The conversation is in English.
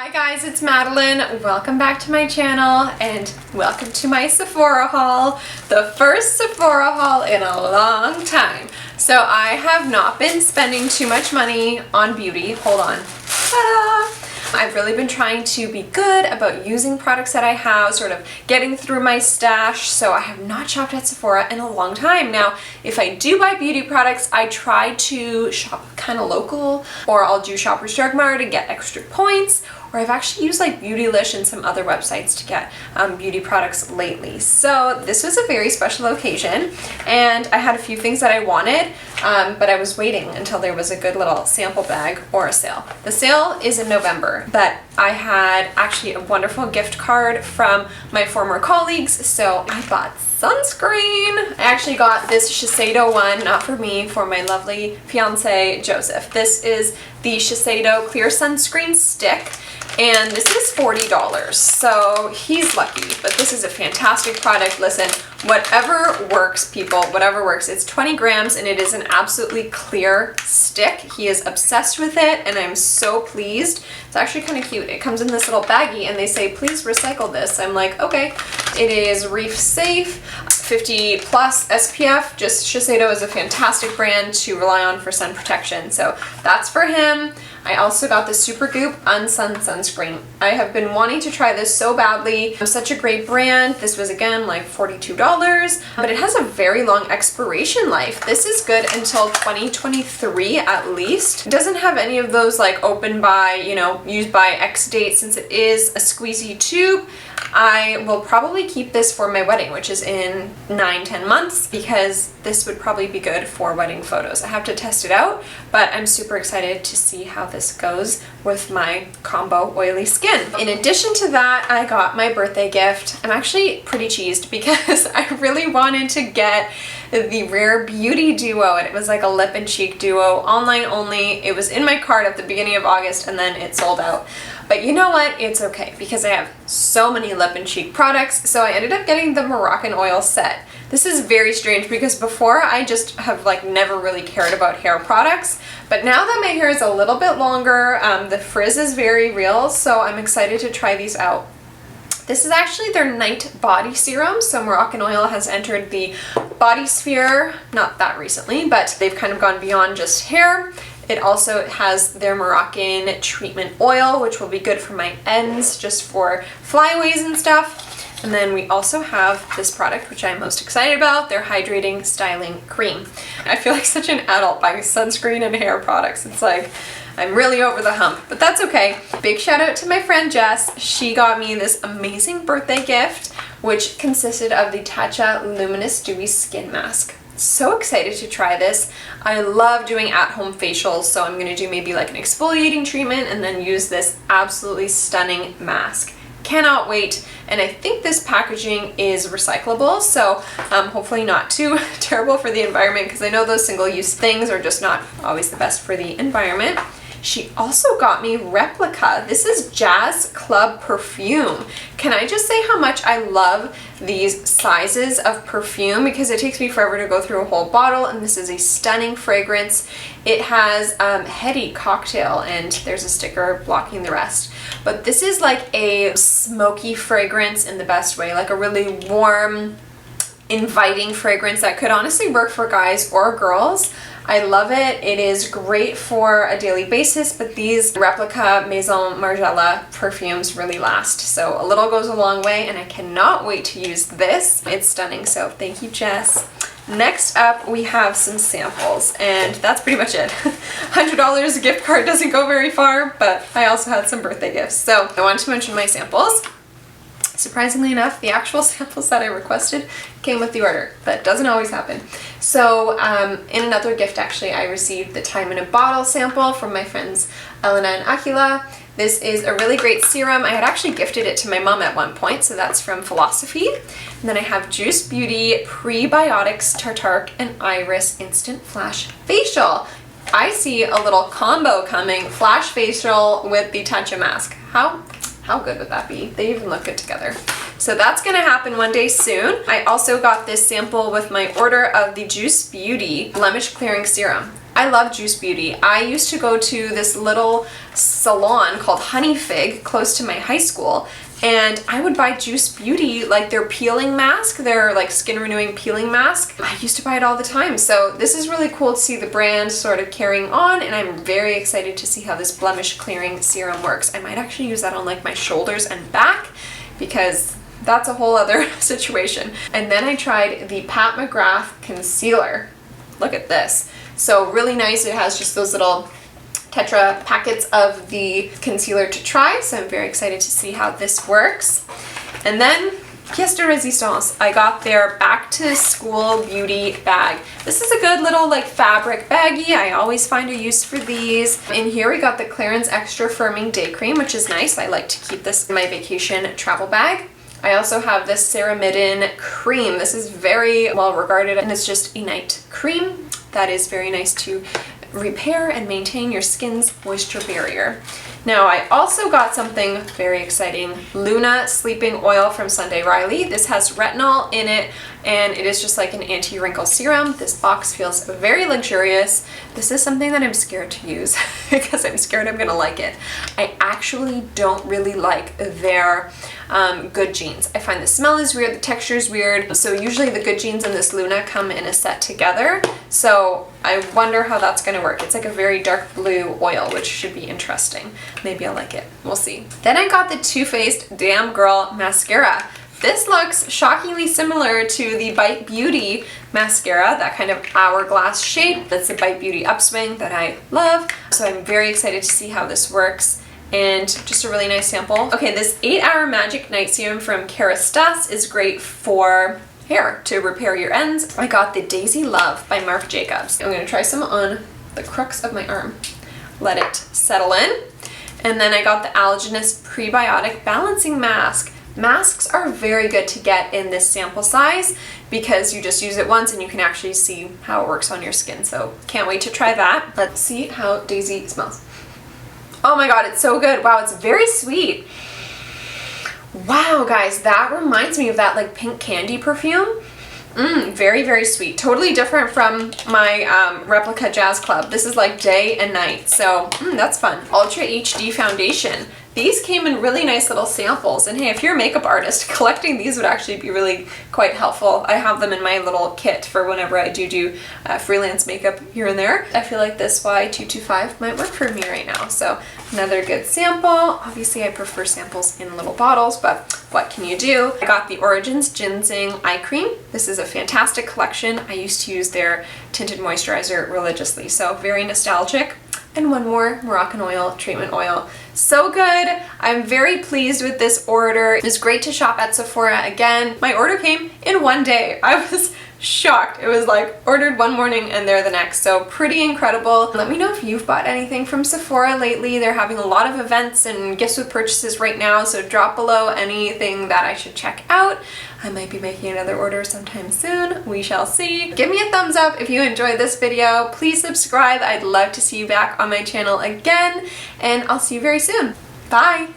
Hi guys, it's Madeline. Welcome back to my channel and welcome to my Sephora haul. The first Sephora haul in a long time. So I have not been spending too much money on beauty. Hold on. Ta-da! I've really been trying to be good about using products that I have, sort of getting through my stash, so I have not shopped at Sephora in a long time. Now, if I do buy beauty products, I try to shop kind of local, or I'll do Shoppers Drug Mart to get extra points, or I've actually used like Beautylish and some other websites to get beauty products lately. So this was a very special occasion, and I had a few things that I wanted, but I was waiting until there was a good little sample bag or a sale. The sale is in November, but I had actually a wonderful gift card from my former colleagues, so I bought sunscreen. I actually got this Shiseido one, not for me, for my lovely fiance Joseph. This is the Shiseido Clear Sunscreen Stick, and this is $40, so he's lucky, but this is a fantastic product. Listen, whatever works, people, whatever works. It's 20 grams and it is an absolutely clear stick. He is obsessed with it and I'm so pleased. It's actually kind of cute. It comes in this little baggie and they say, please recycle this. I'm like, okay. It is reef safe, 50 plus SPF. Just Shiseido is a fantastic brand to rely on for sun protection. So that's for him. I also got the Super Goop Unsung sunscreen. I have been wanting to try this so badly. It's such a great brand. This was again like $42, but it has a very long expiration life. This is good until 2023 at least. It doesn't have any of those like open by, you know, used by X date. Since it is a squeezy tube, I will probably keep this for my wedding, which is in 9-10 months, because this would probably be good for wedding photos. I have to test it out, but I'm super excited to see how this goes with my combo oily skin. In addition to that, I got my birthday gift. I'm actually pretty cheesed because I really wanted to get the Rare Beauty Duo, and it was like a lip and cheek duo, online only. It was in my cart at the beginning of August and then it sold out. But you know what? It's okay because I have so many lip and cheek products, so I ended up getting the Moroccan Oil Set. This is very strange because before I just have like never really cared about hair products, but now that my hair is a little bit longer, the frizz is very real, so I'm excited to try these out. This is actually their night body serum, so Moroccan Oil has entered the body sphere, not that recently, but they've kind of gone beyond just hair. It also has their Moroccan treatment oil, which will be good for my ends, just for flyaways and stuff. And then we also have this product, which I'm most excited about, their Hydrating Styling Cream. I feel like such an adult buying sunscreen and hair products. It's like, I'm really over the hump, but that's okay. Big shout out to my friend Jess. She got me this amazing birthday gift, which consisted of the Tatcha Luminous Dewy Skin Mask. So excited to try this. I love doing at-home facials, so I'm gonna do maybe like an exfoliating treatment and then use this absolutely stunning mask. Cannot wait. And I think this packaging is recyclable, so hopefully not too terrible for the environment, because I know those single-use things are just not always the best for the environment. She also got me Replica. This is Jazz Club Perfume. Can I just say how much I love these sizes of perfume, because it takes me forever to go through a whole bottle, and this is a stunning fragrance. It has Heady Cocktail, and there's a sticker blocking the rest. But this is like a smoky fragrance in the best way, like a really warm, inviting fragrance that could honestly work for guys or girls. I love it. It is great for a daily basis, but these Replica Maison Margiela perfumes really last. So a little goes a long way, and I cannot wait to use this. It's stunning, so thank you, Jess. Next up, we have some samples, and that's pretty much it. $100 gift card doesn't go very far, but I also had some birthday gifts. So I wanted to mention my samples. Surprisingly enough, the actual samples that I requested came with the order. That doesn't always happen. So in another gift, actually, I received the Time in a Bottle sample from my friends Elena and Akila. This is a really great serum. I had actually gifted it to my mom at one point, so that's from Philosophy. And then I have Juice Beauty Prebiotics Tartaric and Iris Instant Flash Facial. I see a little combo coming, Flash Facial with the Tatcha mask. How good would that be? They even look good together. So that's gonna happen one day soon. I also got this sample with my order of the Juice Beauty Blemish Clearing Serum. I love Juice Beauty. I used to go to this little salon called Honey Fig close to my high school, and I would buy Juice Beauty, like their peeling mask, their like skin renewing peeling mask. I used to buy it all the time. So this is really cool to see the brand sort of carrying on, and I'm very excited to see how this blemish clearing serum works. I might actually use that on like my shoulders and back, because that's a whole other situation. And then I tried the Pat McGrath Concealer. Look at this. So really nice. It has just those little Tetra packets of the concealer to try, so I'm very excited to see how this works. And then pièce de résistance, I got their back to school beauty bag. This is a good little like fabric baggie. I always find a use for these. In here we got the Clarins Extra Firming Day Cream, which is nice. I like to keep this in my vacation travel bag. I also have this Ceramidin Cream. This is very well regarded, and it's just a night cream that is very nice to repair and maintain your skin's moisture barrier. Now I also got something very exciting, Luna Sleeping Oil from Sunday Riley. This has retinol in it, and it is just like an anti-wrinkle serum. This box feels very luxurious. This is something that I'm scared to use because I'm scared I'm gonna like it. I actually don't really like their Good Genes. I find the smell is weird, the texture is weird. So usually the Good Genes and this Luna come in a set together. So I wonder how that's gonna work. It's like a very dark blue oil, which should be interesting. Maybe I'll like it. We'll see. Then I got the Too Faced Damn Girl Mascara. This looks shockingly similar to the Bite Beauty mascara, that kind of hourglass shape. That's the Bite Beauty Upswing that I love. So I'm very excited to see how this works. And just a really nice sample. Okay, this 8-Hour Magic Night Serum from Kerastase is great for hair to repair your ends. I got the Daisy Love by Marc Jacobs. I'm gonna try some on the crux of my arm. Let it settle in. And then I got the Algenist Prebiotic Balancing Mask. Masks are very good to get in this sample size because you just use it once and you can actually see how it works on your skin. So can't wait to try that. Let's see how Daisy smells. Oh my god, it's so good. Wow, it's very sweet. Wow, guys, that reminds me of that like pink candy perfume. Very, very sweet. Totally different from my replica Jazz Club. This is like day and night, so that's fun. Ultra HD Foundation. These came in really nice little samples, and hey, if you're a makeup artist, collecting these would actually be really quite helpful. I have them in my little kit for whenever I do freelance makeup here and there. I feel like this Y225 might work for me right now, so another good sample. Obviously, I prefer samples in little bottles, but what can you do? I got the Origins Ginseng Eye Cream. This is a fantastic collection. I used to use their tinted moisturizer religiously, so very nostalgic. And one more Moroccan Oil Treatment Oil. So good. I'm very pleased with this order. It was great to shop at Sephora again. My order came in one day. I was shocked. It was like ordered one morning and there the next. So pretty incredible. Let me know if you've bought anything from Sephora lately. They're having a lot of events and gifts with purchases right now. So drop below anything that I should check out. I might be making another order sometime soon. We shall see. Give me a thumbs up if you enjoyed this video. Please subscribe. I'd love to see you back on my channel again. And I'll see you very soon. Bye.